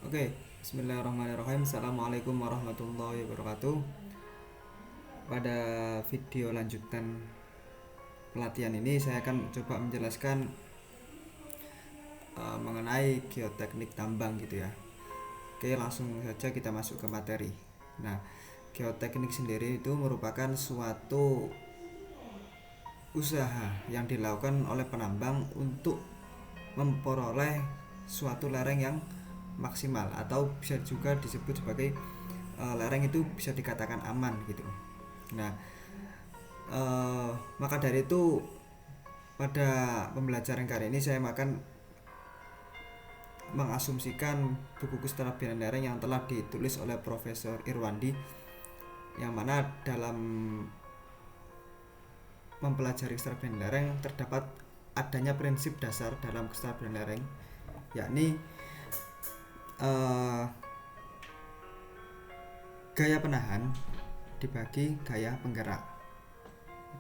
Oke, bismillahirrahmanirrahim. Assalamualaikum warahmatullahi wabarakatuh. Pada video lanjutan pelatihan ini saya akan coba menjelaskan mengenai geoteknik tambang gitu ya. Oke, langsung saja kita masuk ke materi. Nah, geoteknik sendiri itu merupakan suatu usaha yang dilakukan oleh penambang untuk memperoleh suatu lereng yang maksimal, atau bisa juga disebut sebagai lereng itu bisa dikatakan aman gitu. Nah, maka dari itu pada pembelajaran kali ini saya akan mengasumsikan buku keterampilan lereng yang telah ditulis oleh Profesor Irwandi, yang mana dalam mempelajari keterampilan lereng terdapat adanya prinsip dasar dalam keterampilan lereng, yakni gaya penahan dibagi gaya penggerak.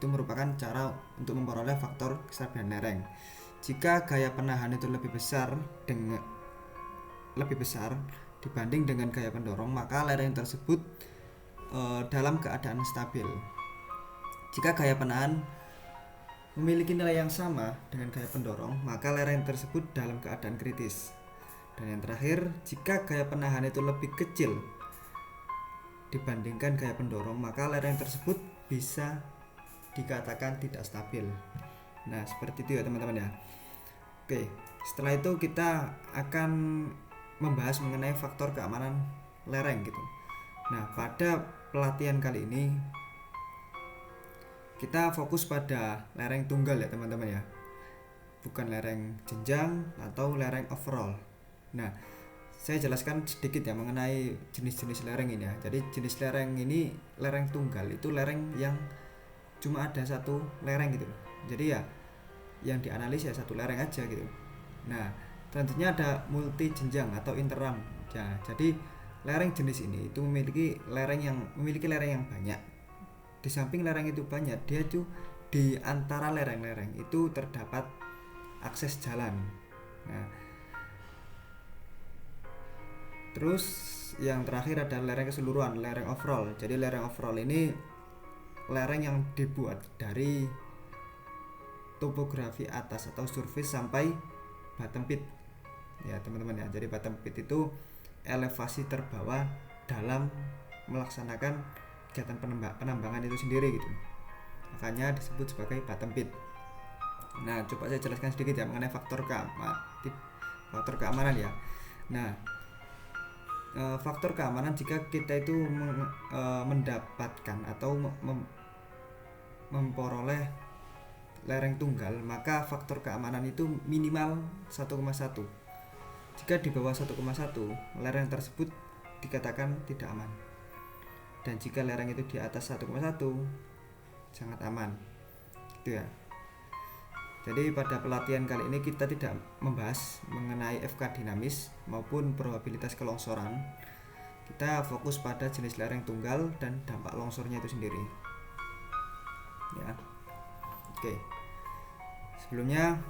Itu merupakan cara untuk memperoleh faktor kestabilan lereng. Jika gaya penahan itu lebih besar dibanding dengan gaya pendorong, maka lereng tersebut dalam keadaan stabil. Jika gaya penahan memiliki nilai yang sama dengan gaya pendorong, maka lereng tersebut dalam keadaan kritis. Dan yang terakhir, jika gaya penahan itu lebih kecil dibandingkan gaya pendorong, maka lereng tersebut bisa dikatakan tidak stabil. Nah, seperti itu ya teman-teman ya. Oke, setelah itu kita akan membahas mengenai faktor keamanan lereng gitu. Nah, pada pelatihan kali ini kita fokus pada lereng tunggal ya teman-teman ya, bukan lereng jenjang atau lereng overall. Nah, saya jelaskan sedikit ya mengenai jenis-jenis lereng ini ya. Jadi jenis lereng ini, lereng tunggal itu lereng yang cuma ada satu lereng gitu. Jadi ya yang dianalisis ya satu lereng aja gitu. Nah, selanjutnya ada multi jenjang atau interam. Ya, jadi lereng jenis ini itu memiliki lereng yang banyak. Di samping lereng itu banyak, dia tuh di antara lereng-lereng itu terdapat akses jalan. Nah, terus yang terakhir ada lereng keseluruhan, lereng overall. Jadi lereng overall ini lereng yang dibuat dari topografi atas atau surface sampai bottom pit ya teman-teman ya. Jadi bottom pit itu elevasi terbawah dalam melaksanakan kegiatan penambangan itu sendiri gitu, makanya disebut sebagai bottom pit. Nah, coba saya jelaskan sedikit ya mengenai faktor keamanan ya. Nah, faktor keamanan jika kita itu mendapatkan atau memperoleh lereng tunggal, maka faktor keamanan itu minimal 1,1. Jika di bawah 1,1, lereng tersebut dikatakan tidak aman. Dan jika lereng itu di atas 1,1, sangat aman. Gitu ya. Jadi pada pelatihan kali ini kita tidak membahas mengenai FK dinamis maupun probabilitas kelongsoran. Kita fokus pada jenis lereng tunggal dan dampak longsornya itu sendiri. Ya. Oke. Sebelumnya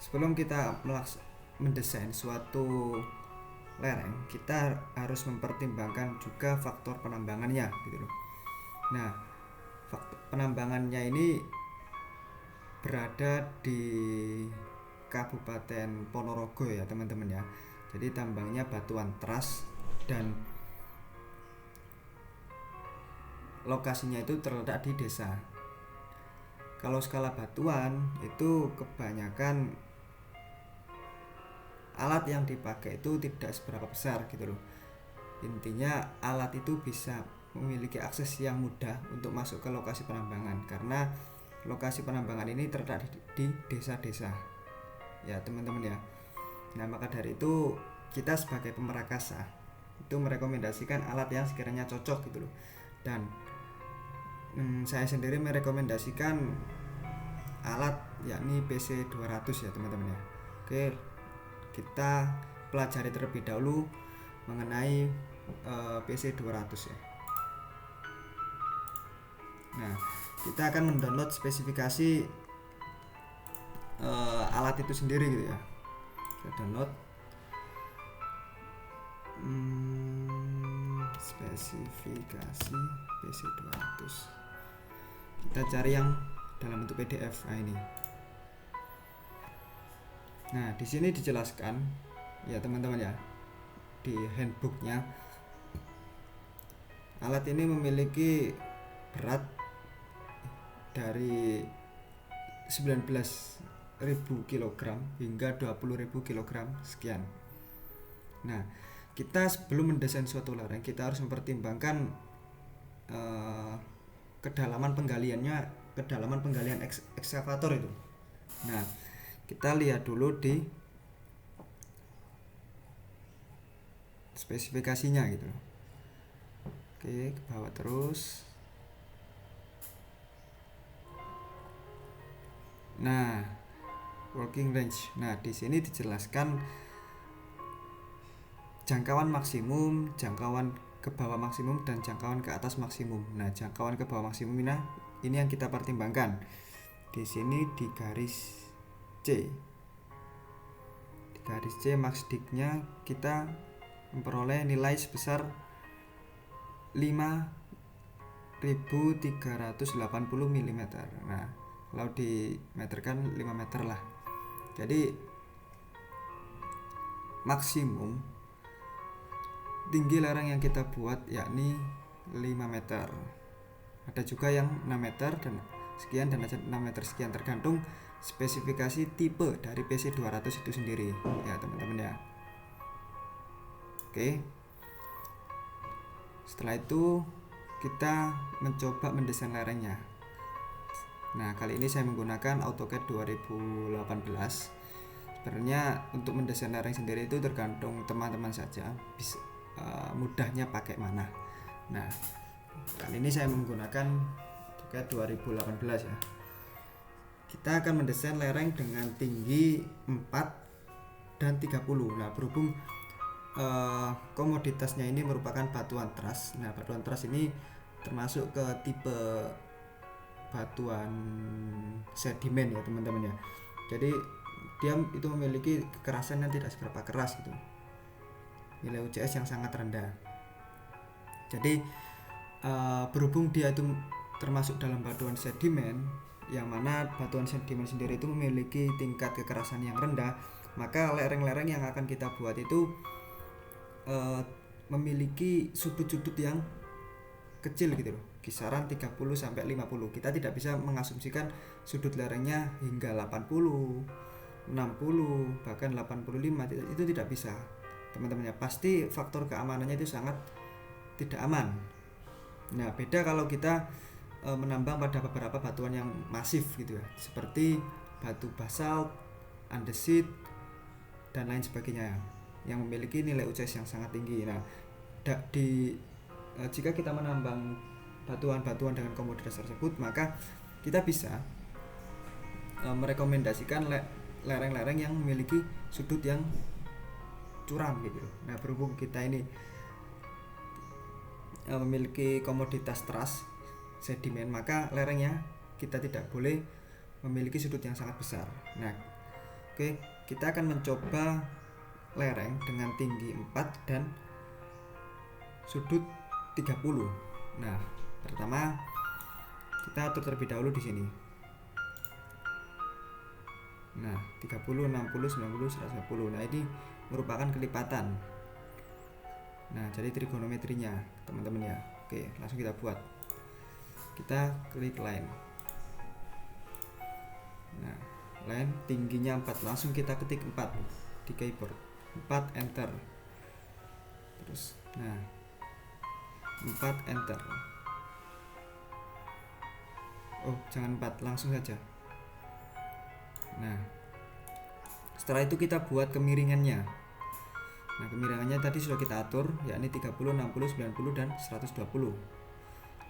sebelum kita mendesain suatu lereng, kita harus mempertimbangkan juga faktor penambangannya gitu loh. Nah, faktor penambangannya ini berada di Kabupaten Ponorogo ya teman-teman ya. Jadi tambangnya batuan teras dan lokasinya itu terletak di desa. Kalau skala batuan itu kebanyakan alat yang dipakai itu tidak seberapa besar gitu loh. Intinya alat itu bisa memiliki akses yang mudah untuk masuk ke lokasi penambangan, karena lokasi penambangan ini terletak di desa-desa ya teman-teman ya. Nah, maka dari itu kita sebagai pemrakasa itu merekomendasikan alat yang sekiranya cocok gitu loh. Dan saya sendiri merekomendasikan alat yakni PC 200 ya teman-teman ya. Oke, kita pelajari terlebih dahulu mengenai PC 200 ya. Nah, kita akan mendownload spesifikasi alat itu sendiri gitu ya. Saya download. Spesifikasi PC200. Kita cari yang dalam bentuk PDF. Nah, ini. Nah, di sini dijelaskan ya teman-teman ya, di handbooknya, alat ini memiliki berat dari 19.000 kg hingga 20.000 kg sekian. Nah, kita sebelum mendesain suatu lereng, kita harus mempertimbangkan kedalaman penggalian ekskavator itu. Nah, kita lihat dulu di spesifikasinya gitu. Oke, ke bawah terus. Nah, working range. Nah, di sini dijelaskan jangkauan maksimum, jangkauan ke bawah maksimum, dan jangkauan ke atas maksimum. Nah, jangkauan ke bawah maksimum ini yang kita pertimbangkan. Di sini di garis C. Di garis C maksdiknya kita memperoleh nilai sebesar 5.380 mm. Nah, kalau dimeterkan 5 meter lah. Jadi maksimum tinggi lereng yang kita buat yakni 5 meter. Ada juga yang 6 meter dan sekian, dan 6 meter sekian, tergantung spesifikasi tipe dari PC200 itu sendiri ya teman-teman ya. Oke, setelah itu kita mencoba mendesain lerengnya. Nah, kali ini saya menggunakan AutoCAD 2018. Sebenarnya untuk mendesain lereng sendiri itu tergantung teman-teman saja, bisa mudahnya pakai mana. Nah, kali ini saya menggunakan AutoCAD 2018 ya. Kita akan mendesain lereng dengan tinggi 4 dan 30. Nah, berhubung komoditasnya ini merupakan batuan truss. Nah, batuan truss ini termasuk ke tipe batuan sedimen ya teman-teman ya. Jadi dia itu memiliki kekerasan yang tidak seberapa keras gitu, nilai UCS yang sangat rendah. Jadi berhubung dia itu termasuk dalam batuan sedimen, yang mana batuan sedimen sendiri itu memiliki tingkat kekerasan yang rendah, maka lereng-lereng yang akan kita buat itu memiliki sudut-sudut yang kecil gitu loh, kisaran 30 sampai 50. Kita tidak bisa mengasumsikan sudut lerengnya hingga 80, 60, bahkan 85. Itu tidak bisa teman-teman ya. Pasti faktor keamanannya itu sangat tidak aman. Nah, beda kalau kita menambang pada beberapa batuan yang masif gitu ya, seperti batu basalt, andesit, dan lain sebagainya yang memiliki nilai UCS yang sangat tinggi. Nah, jika kita menambang batuan-batuan dengan komoditas tersebut, maka kita bisa merekomendasikan lereng-lereng yang memiliki sudut yang curam gitu. Nah, berhubung kita ini memiliki komoditas truss sedimen, maka lerengnya kita tidak boleh memiliki sudut yang sangat besar. Nah, oke, kita akan mencoba lereng dengan tinggi 4 dan sudut 30. Nah, pertama kita atur terlebih dahulu di sini. Nah, 30, 60, 90, 110. Nah, ini merupakan kelipatan. Nah, jadi trigonometrinya teman-teman ya. Oke, langsung kita buat. Kita klik line. Nah, line tingginya 4. Langsung kita ketik 4 di keyboard. 4 enter. Terus, nah, 4 enter. Oh, jangan 4, langsung saja. Nah, setelah itu kita buat kemiringannya. Nah, kemiringannya tadi sudah kita atur, yakni 30, 60, 90, dan 120.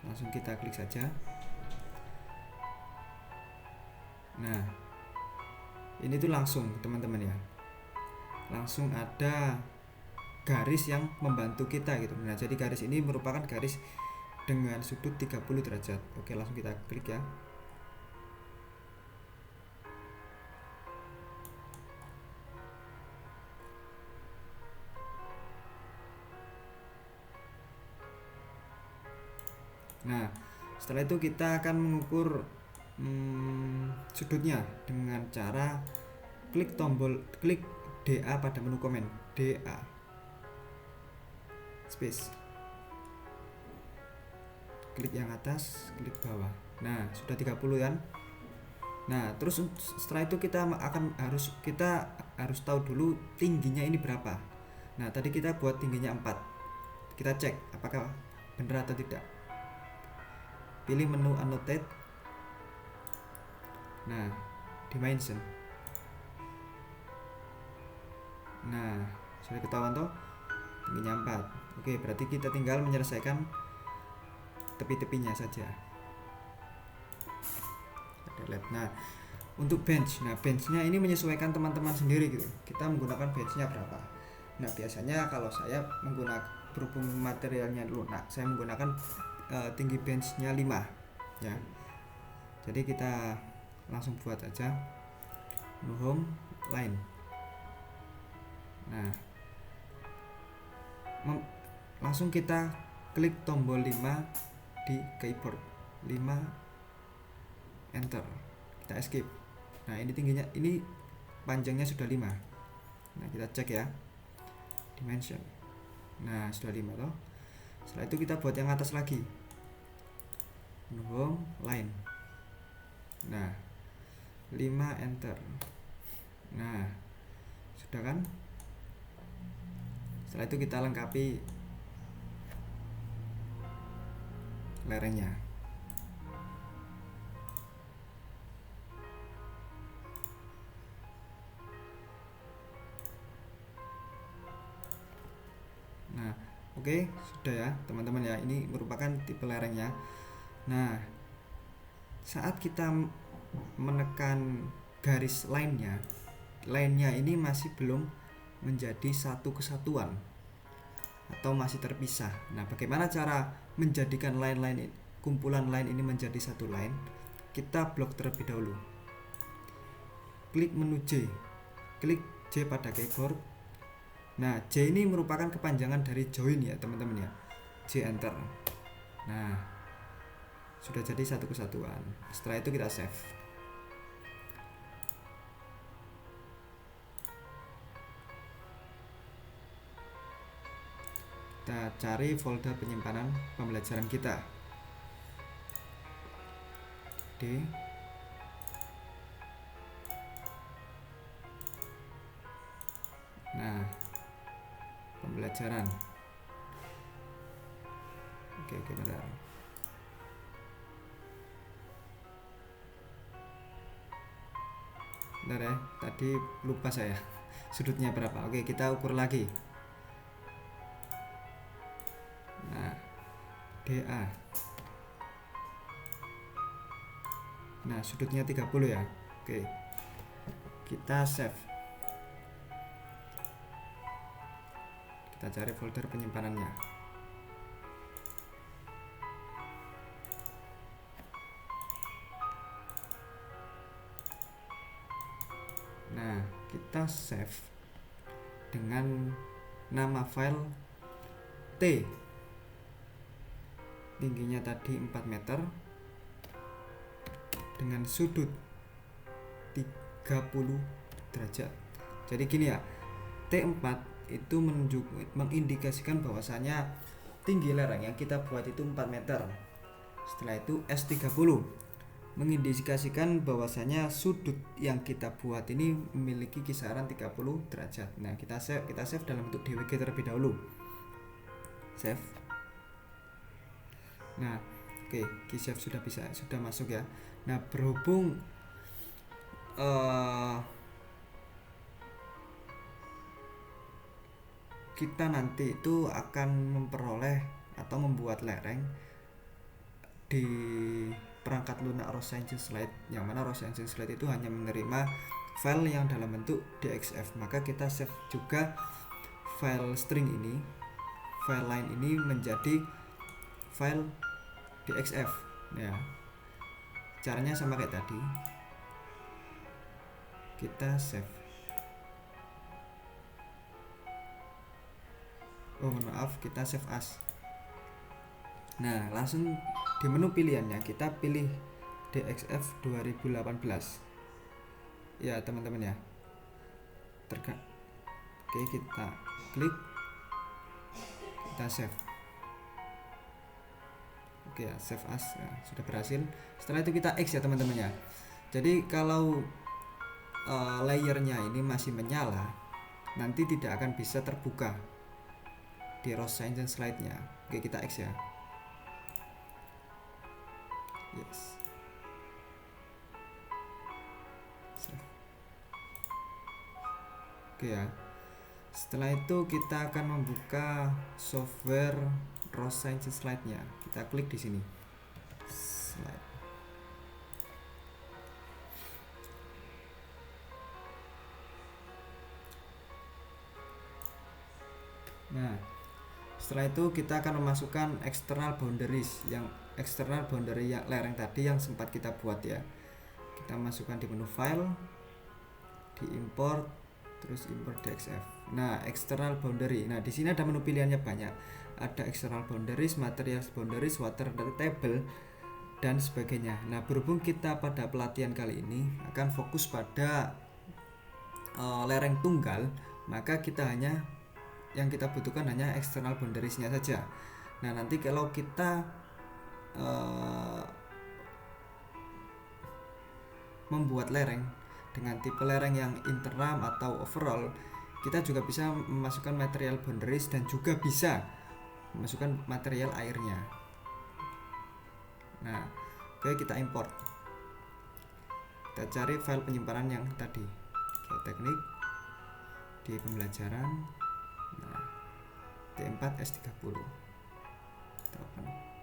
Langsung kita klik saja. Nah, ini tuh langsung teman-teman ya, langsung ada garis yang membantu kita gitu. Nah, jadi garis ini merupakan garis dengan sudut 30 derajat. Oke, langsung kita klik ya. Nah, setelah itu kita akan mengukur sudutnya dengan cara klik DA pada menu komen, DA space, klik yang atas, klik bawah. Nah, sudah 30 kan. Nah, terus setelah itu kita harus tahu dulu tingginya ini berapa. Nah, tadi kita buat tingginya 4. Kita cek apakah benar atau tidak. Pilih menu annotate. Nah, dimension. Nah, sudah ketahuan toh tingginya 4. Oke, berarti kita tinggal menyelesaikan tepi-tepinya saja. Nah, untuk bench. Nah, benchnya ini menyesuaikan teman-teman sendiri gitu. Kita menggunakan benchnya berapa. Nah, biasanya kalau saya menggunakan berhubung materialnya lunak, saya menggunakan tinggi benchnya 5 ya. Jadi kita langsung buat aja home line. Nah, langsung kita klik tombol 5 di keyboard, 5 enter, kita escape. Nah, ini tingginya, ini panjangnya sudah 5. Nah, kita cek ya dimension. Nah, sudah 5 toh. Setelah itu kita buat yang atas lagi, home line. Nah, 5 enter. Nah, sudah kan. Setelah itu kita lengkapi lerengnya. Nah, oke, sudah ya teman-teman ya. Ini merupakan tipe lerengnya. Nah, saat kita menekan garis line-nya ini masih belum menjadi satu kesatuan atau masih terpisah. Nah, bagaimana cara menjadikan kumpulan line ini menjadi satu line? Kita blok terlebih dahulu. Klik menu J. Klik J pada keyboard. Nah, J ini merupakan kepanjangan dari join ya, teman-teman ya. J enter. Nah, sudah jadi satu kesatuan. Setelah itu kita save. Kita cari folder penyimpanan pembelajaran kita. D. Nah, pembelajaran. Oke, bentar. Bentar ya, tadi lupa saya sudutnya berapa. Oke, kita ukur lagi. Nah, DA. Nah, sudutnya 30 ya. Oke, kita save. Kita cari folder penyimpanannya. Nah, kita save dengan nama file T. Tingginya tadi 4 meter dengan sudut 30 derajat. Jadi gini ya, T4 itu mengindikasikan bahwasanya tinggi lereng yang kita buat itu 4 meter. Setelah itu S30 mengindikasikan bahwasanya sudut yang kita buat ini memiliki kisaran 30 derajat. Nah, kita save dalam bentuk DWG terlebih dahulu. Save. Nah, oke, save sudah masuk ya. Nah, berhubung kita nanti itu akan memperoleh atau membuat lereng di perangkat lunak Rosa Engine Slide, yang mana Rosa Engine Slide itu hanya menerima file yang dalam bentuk DXF. Maka kita save juga file string ini, file line ini menjadi file DXF ya. Caranya sama kayak tadi, kita save. Maaf, kita save as. Nah, langsung di menu pilihannya kita pilih DXF 2018 ya teman-teman ya. Oke, kita klik, kita save. Oke ya, save as ya, sudah berhasil. Setelah itu kita X ya teman-teman ya. Jadi kalau layernya ini masih menyala, nanti tidak akan bisa terbuka di Rose Engine slide-nya. Oke, kita X ya. Yes. Oke ya. Setelah itu kita akan membuka software Rose Engine slide-nya. Kita klik di sini. Slide. Nah, setelah itu kita akan memasukkan external boundaries, yang external boundary yang lereng tadi yang sempat kita buat ya. Kita masukkan di menu file, di import, terus import DXF. Nah, external boundary. Nah, di sini ada menu pilihannya banyak. Ada external boundaries, materials boundaries, water table, dan sebagainya. Nah, berhubung kita pada pelatihan kali ini akan fokus pada lereng tunggal, maka kita hanya yang kita butuhkan hanya external boundariesnya saja. Nah, nanti kalau kita membuat lereng dengan tipe lereng yang interam atau overall, kita juga bisa memasukkan material boundaries dan juga bisa memasukkan material airnya. Nah, oke, kita import. Kita cari file penyimpanan yang tadi, geoteknik, di pembelajaran. Nah, T4 S30.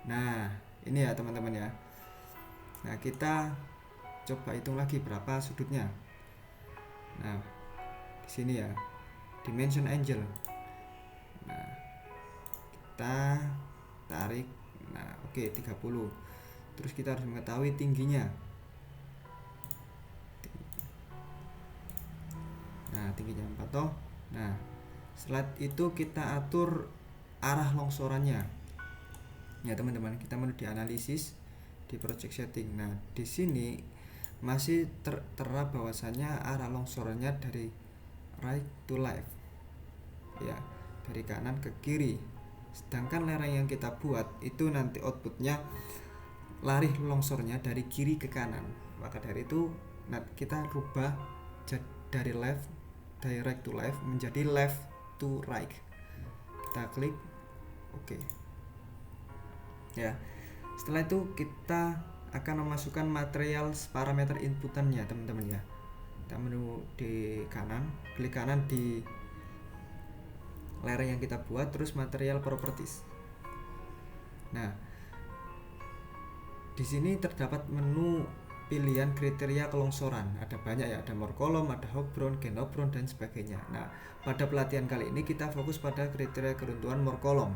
Nah, ini ya teman-teman ya. Nah, kita coba hitung lagi berapa sudutnya. Nah, di sini ya, dimension angle. Nah, kita tarik. Nah, oke, 30. Terus kita harus mengetahui tingginya. Nah, tingginya 4 toh. Nah, setelah itu kita atur arah longsorannya. Ya teman-teman, kita menuju di analisis, di project setting. Nah, di sini masih tertera bahwasanya arah longsorannya dari right to left. Ya, dari kanan ke kiri. Sedangkan lereng yang kita buat itu nanti outputnya lari longsornya dari kiri ke kanan. Maka dari itu kita rubah dari right to left menjadi left to right. Kita klik oke. Ya, setelah itu kita akan memasukkan material parameter inputannya teman-teman ya. Kita menu di kanan, klik kanan di lereng yang kita buat, terus material properties. Nah, di sini terdapat menu pilihan kriteria kelongsoran. Ada banyak ya, ada Morkolom, ada Hopbron, Genopron, dan sebagainya. Nah, pada pelatihan kali ini kita fokus pada kriteria keruntuhan Morkolom.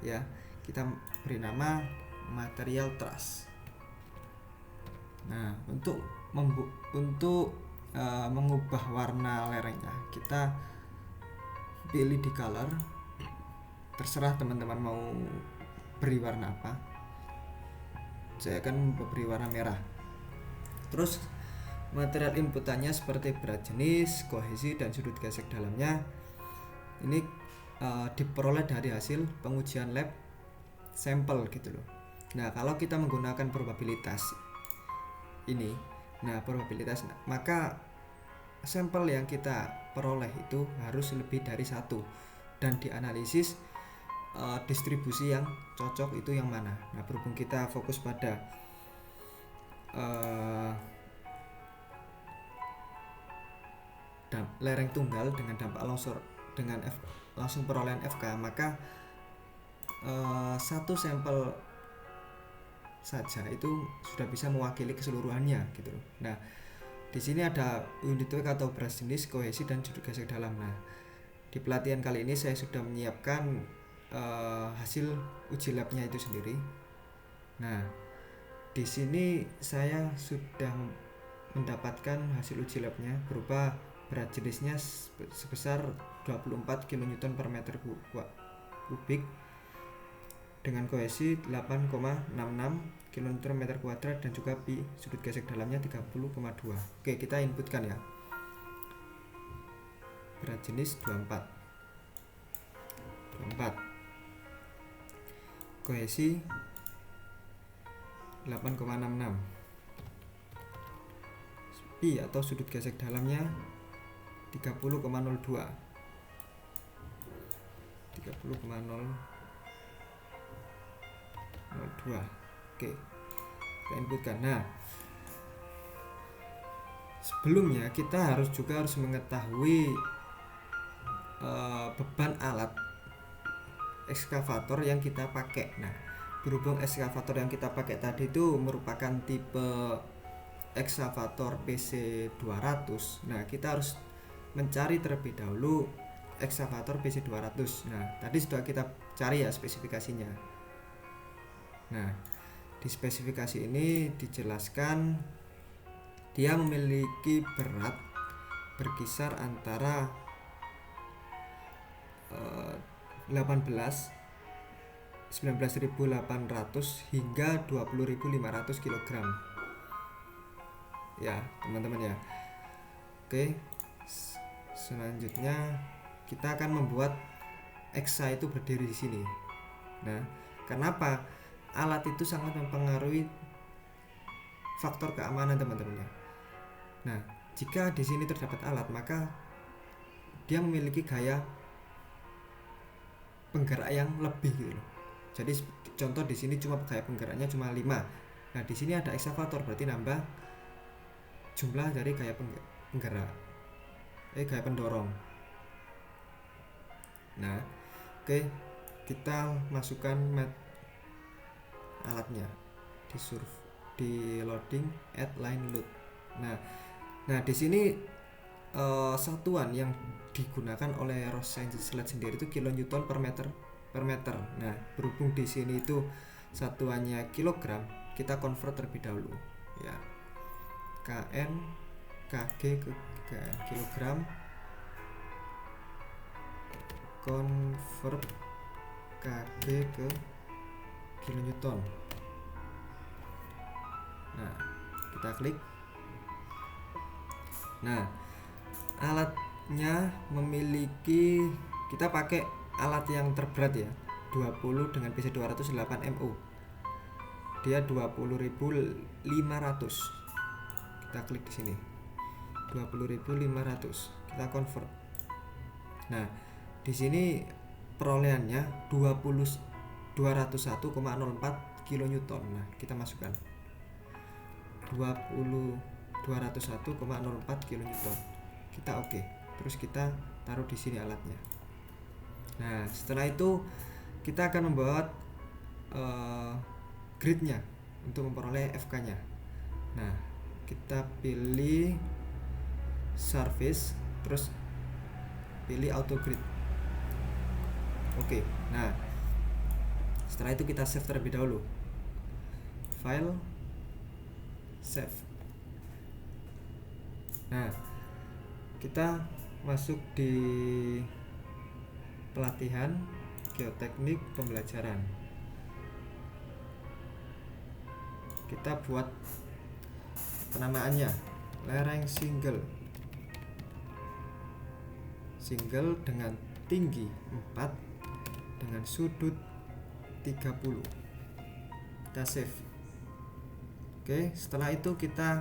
Ya, kita beri nama material truss. Nah, untuk mengubah warna lerengnya, kita pilih di color. Terserah teman-teman mau beri warna apa. Saya akan beri warna merah. Terus material inputannya seperti berat jenis, kohesi, dan sudut gesek dalamnya ini diperoleh dari hasil pengujian lab sampel gitu loh. Nah, kalau kita menggunakan probabilitas ini, maka sampel yang kita peroleh itu harus lebih dari 1 dan dianalisis distribusi yang cocok itu yang mana. Nah, berhubung kita fokus pada lereng tunggal dengan dampak longsor dengan langsung perolehan FK, maka satu sampel saja itu sudah bisa mewakili keseluruhannya gitu loh. Nah, di sini ada unit weight atau berat jenis, kohesi, dan sudut gesek dalam. Nah, di pelatihan kali ini saya sudah menyiapkan hasil uji labnya itu sendiri. Nah, di sini saya sudah mendapatkan hasil uji labnya berupa berat jenisnya sebesar 24 kN per meter kubik, dengan kohesi 8,66 km/m² dan juga pi sudut gesek dalamnya 30,2. Oke, kita inputkan ya. Berat jenis 24. Kohesi 8,66. Pi atau sudut gesek dalamnya 30,02. 30,002. Oke, kita inputkan. Nah, sebelumnya kita harus mengetahui beban alat ekskavator yang kita pakai. Nah, berhubung ekskavator yang kita pakai tadi itu merupakan tipe ekskavator PC 200. Nah, kita harus mencari terlebih dahulu ekskavator PC 200. Nah, tadi sudah kita cari ya spesifikasinya. Nah, di spesifikasi ini dijelaskan dia memiliki berat berkisar antara 19.800 hingga 20.500 kg ya teman-teman ya. Oke, selanjutnya kita akan membuat eksa itu berdiri di sini. Nah, kenapa? Alat itu sangat mempengaruhi faktor keamanan teman-teman ya. Nah, jika di sini terdapat alat, maka dia memiliki gaya penggerak yang lebih gitu loh. Jadi contoh di sini cuma gaya penggeraknya cuma 5. Nah, di sini ada ekskavator berarti nambah jumlah dari gaya penggerak. Gaya pendorong. Nah, oke, kita masukkan alatnya di loading add line load. Nah di sini satuan yang digunakan oleh Ross Science Sled sendiri itu kilonewton per meter. Nah, berhubung di sini itu satuannya kilogram, kita convert terlebih dahulu ya. KN KG ke KN kilogram, convert KG ke kilonewton. Nah, kita klik. Nah, alatnya memiliki, kita pakai alat yang terberat ya, 20 dengan PC 208 MU. Dia 20.500. Kita klik di sini. 20.500. Kita convert. Nah, di sini perolehannya 201,04 kilonewton. Nah, kita masukkan 201,04 kilonewton. Kita oke. Terus kita taruh di sini alatnya. Nah, setelah itu kita akan membuat gridnya untuk memperoleh FK-nya. Nah, kita pilih service, terus pilih auto grid. Oke. Nah, setelah itu kita save terlebih dahulu. File, save. Nah, kita masuk di pelatihan geoteknik pembelajaran. Kita buat penamaannya lereng single dengan tinggi 4 dengan sudut 30. Kita save. Oke, setelah itu kita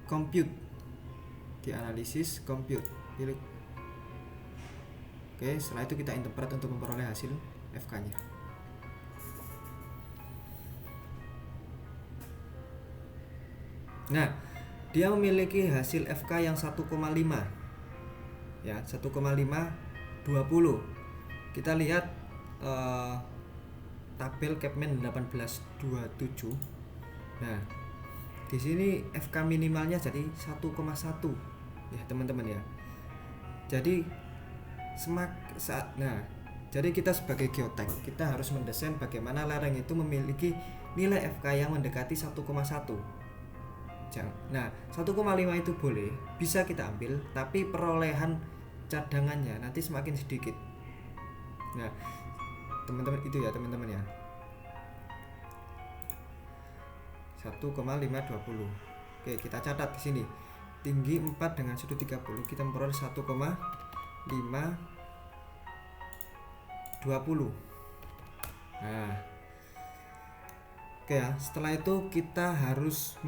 compute, di analisis compute, pilih. Oke, setelah itu kita interpret untuk memperoleh hasil FK-nya. Nah, dia memiliki hasil FK yang 1,5 ya, 1,5 20. Kita lihat tabel Capman 1827. Nah, di sini FK minimalnya jadi 1,1 ya teman-teman ya. Jadi jadi kita sebagai geotek, kita harus mendesain bagaimana lereng itu memiliki nilai FK yang mendekati 1,1. Nah, 1,5 itu boleh, bisa kita ambil, tapi perolehan cadangannya nanti semakin sedikit. Nah, teman-teman, itu ya teman-teman ya, 1,520. Oke, kita catat di sini. Tinggi 4 dengan sudut 30 kita memperoleh 1,520. Nah, oke ya, setelah itu kita harus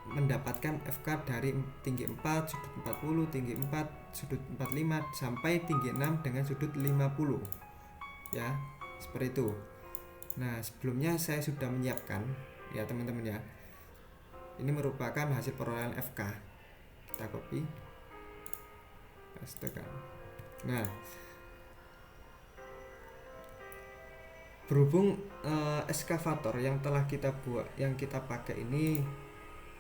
mendapatkan FK dari tinggi 4, sudut 40, tinggi 4, sudut 45 sampai tinggi 6 dengan sudut 50. Ya, seperti itu. Nah, sebelumnya saya sudah menyiapkan ya teman-teman ya. Ini merupakan hasil perolehan FK. Kita copy, pastekan. Nah, berhubung eskavator yang telah kita buat, yang kita pakai ini,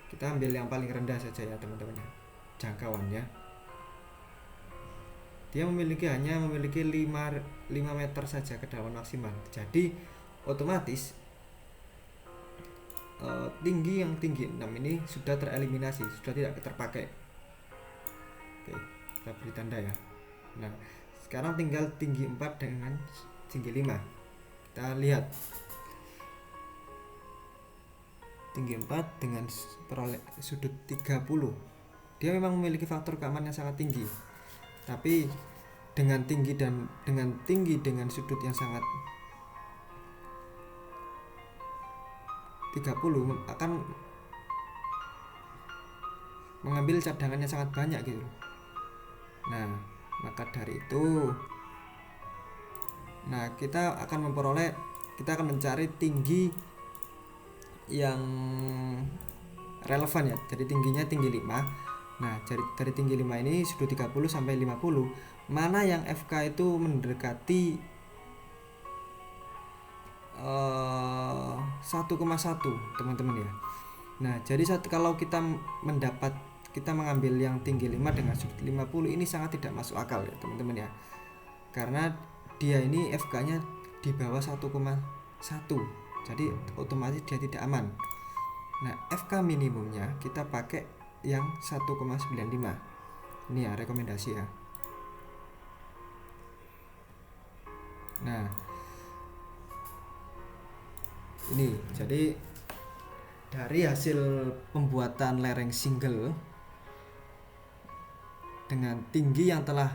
kita ambil yang paling rendah saja ya teman-teman ya, jangkauannya. Dia hanya memiliki 5 meter saja kedalaman maksimal. Jadi otomatis tinggi yang tinggi 6 ini sudah tereliminasi, sudah tidak terpakai. Oke, kita beri tanda ya. Nah, sekarang tinggal tinggi 4 dengan tinggi 5. Kita lihat tinggi 4 dengan peroleh sudut 30. Dia memang memiliki faktor keamanan yang sangat tinggi. Tapi dengan tinggi dengan sudut yang sangat 30 akan mengambil cadangan yang sangat banyak gitu. Nah, maka dari itu, kita akan mencari tinggi yang relevan ya. Jadi tingginya tinggi 5. Nah, dari tinggi 5 ini sudut 30 sampai 50, mana yang FK itu mendekati 1,1 teman-teman ya. Nah, jadi kalau kita mengambil yang tinggi 5 dengan sudut 50, ini sangat tidak masuk akal ya teman-teman ya. Karena dia ini FK-nya di bawah 1,1. Jadi otomatis dia tidak aman. Nah, FK minimumnya kita pakai yang 1,95. Ini ya rekomendasi ya. Nah, ini jadi dari hasil pembuatan lereng single dengan tinggi yang telah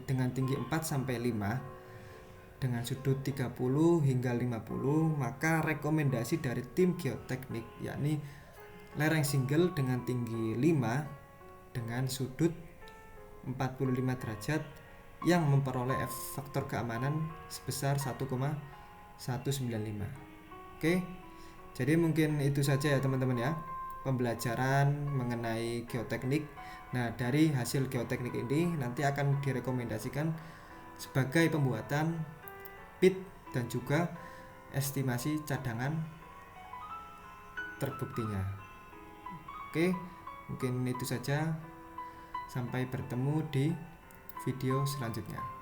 dengan tinggi 4 sampai 5 dengan sudut 30 hingga 50, maka rekomendasi dari tim geoteknik yakni lereng single dengan tinggi 5 dengan sudut 45 derajat yang memperoleh faktor keamanan sebesar 1,195. Oke, jadi mungkin itu saja ya teman-teman ya, pembelajaran mengenai geoteknik. Nah, dari hasil geoteknik ini nanti akan direkomendasikan sebagai pembuatan pit dan juga estimasi cadangan terbuktinya. Oke, mungkin itu saja. Sampai bertemu di video selanjutnya.